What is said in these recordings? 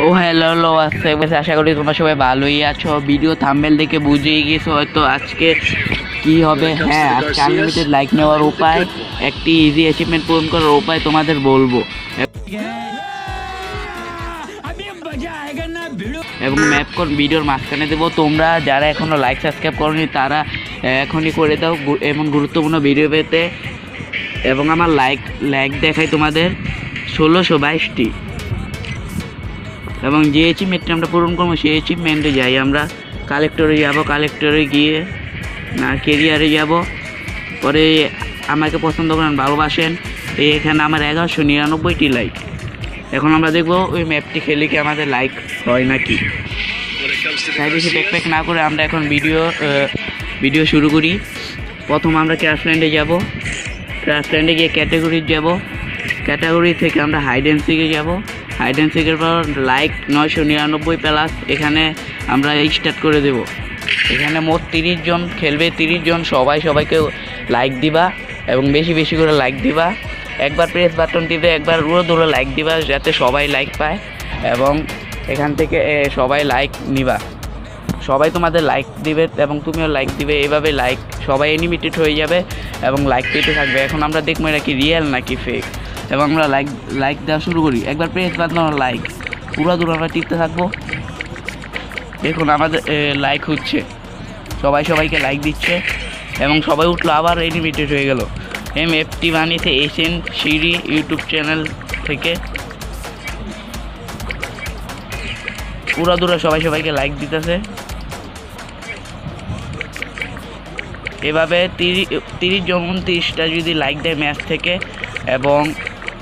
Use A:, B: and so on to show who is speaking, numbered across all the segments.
A: ও hello আশা করি তোমরা সবাই ভালোই আছো। ভিডিও থাম্বনেল দেখে বুঝেই গেছো হয়তো আজকে কি হবে। হ্যাঁ, আজকে আনলিমিটেড লাইক নেওয়ার উপায়, একটি ইজি অ্যাচিভমেন্ট পূরণ করার উপায় তোমাদের বলবো এবং ম্যাপ কোন ভিডিওর মাঝখানে দেবো। তোমরা যারা এখনো লাইক সাবস্ক্রাইব করোনি তারা এখনই করে দাও এমন গুরুত্বপূর্ণ ভিডিও পেতে। এবং আমার লাইক দেখাই তোমাদের 1622টি। এবং যে অ্যাচিভমেন্টটা আমরা পূরণ করবো সেই অ্যাচিভমেন্টে যাই আমরা কালেক্টরে যাব। কালেক্টরে গিয়ে না কেরিয়ারে যাব, পরে আমাকে পছন্দ করেন, ভালোবাসেন, এখানে আমার 1199টি লাইক। এখন আমরা দেখবো ওই ম্যাপটি খেলে কি আমাদের লাইক হয় নাকি। তাই বেশি প্যাক না করে আমরা এখন ভিডিও শুরু করি। প্রথম আমরা ক্রাশল্যান্ডে যাব। ক্রাশল্যান্ডে গিয়ে ক্যাটাগরি যাব। ক্যাটাগরি থেকে আমরা হাইড অ্যান্ড সিকে যাব। হাইড অ্যান্ড সিকের পর লাইক 999 প্লাস এখানে আমরা স্টার্ট করে দেব। এখানে মোট 30 জন খেলবে। 30 জন সবাইকে লাইক দিবা এবং বেশি বেশি করে লাইক দিবা। একবার প্রেস বাটন টিপে একবার দৌড়ে লাইক দিবা যাতে সবাই লাইক পায় এবং এখান থেকে সবাই লাইক নিবা। সবাই তোমাদের লাইক দিবে এবং তুমিও লাইক দিবে। এভাবে লাইক সবাই অ্যানিমেটেড হয়ে যাবে এবং লাইক পেতে থাকবে। এখন আমরা দেখবো এটা কি রিয়েল নাকি ফেক এবং আমরা লাইক দেওয়া শুরু করি। একবার প্রেস বাটন লাইক পুরো আমরা টিপতে থাকবো। দেখুন আমাদের লাইক হচ্ছে, সবাইকে লাইক দিচ্ছে এবং সবাই উঠলো, আবার অ্যানিমেটেড হয়ে গেল। ম্যাপটি বানিয়েছে এসএন সিরি ইউটিউব চ্যানেল থেকে। পুরো সবাইকে লাইক দিতেছে। এভাবে 30 জন 29টা যদি লাইক দেয় ম্যাচ থেকে এবং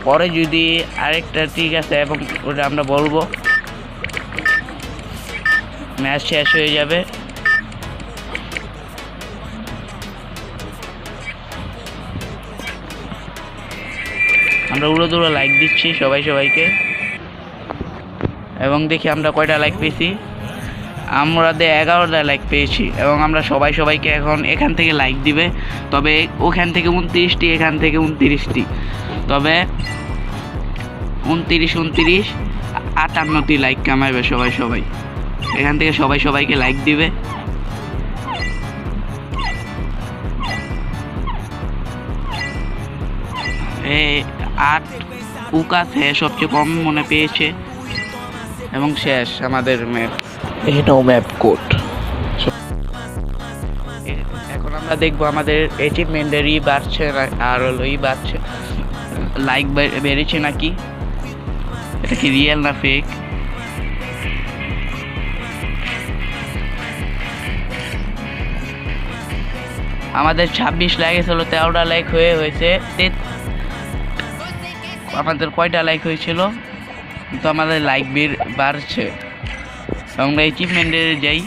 A: পরে যদি আরেকটা ঠিক আছে এবং ওটা আমরা বলবো ম্যাচ শেষ হয়ে যাবে। আমরা উড়ো লাইক দিচ্ছি সবাইকে এবং দেখি আমরা কয়টা লাইক পেয়েছি। আমরা 11টা লাইক পেয়েছি এবং আমরা সবাইকে এখন এখান থেকে লাইক দিবে। তবে ওখান থেকে 29টি, এখান থেকে 29টি, তবে 29 58টি লাইক কামাইবে সবাই। এখান থেকে সবাইকে লাইক দিবে। এই 8 উকাস সবচেয়ে কম মনে পেয়েছে এবং শেষ আমাদের ম্যাপ। এটাও ম্যাপ কোড। এখন আমরা দেখবো আমাদের অ্যাচিভমেন্টেরই বাড়ছে আর বাড়ছে, লাইক বেড়েছে নাকি, এটা কি রিয়েল না ফেক। আমাদের 26 লাইক ছিল, 13টা লাইক হয়েছে। আমাদের কয়টা লাইক হয়েছিল কিন্তু আমাদের লাইক বাড়ছে। আমরা অ্যাচিভমেন্টে যাই।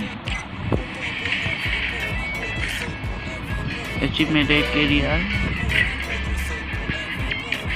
A: অ্যাচিভমেন্টে কেরিয়ার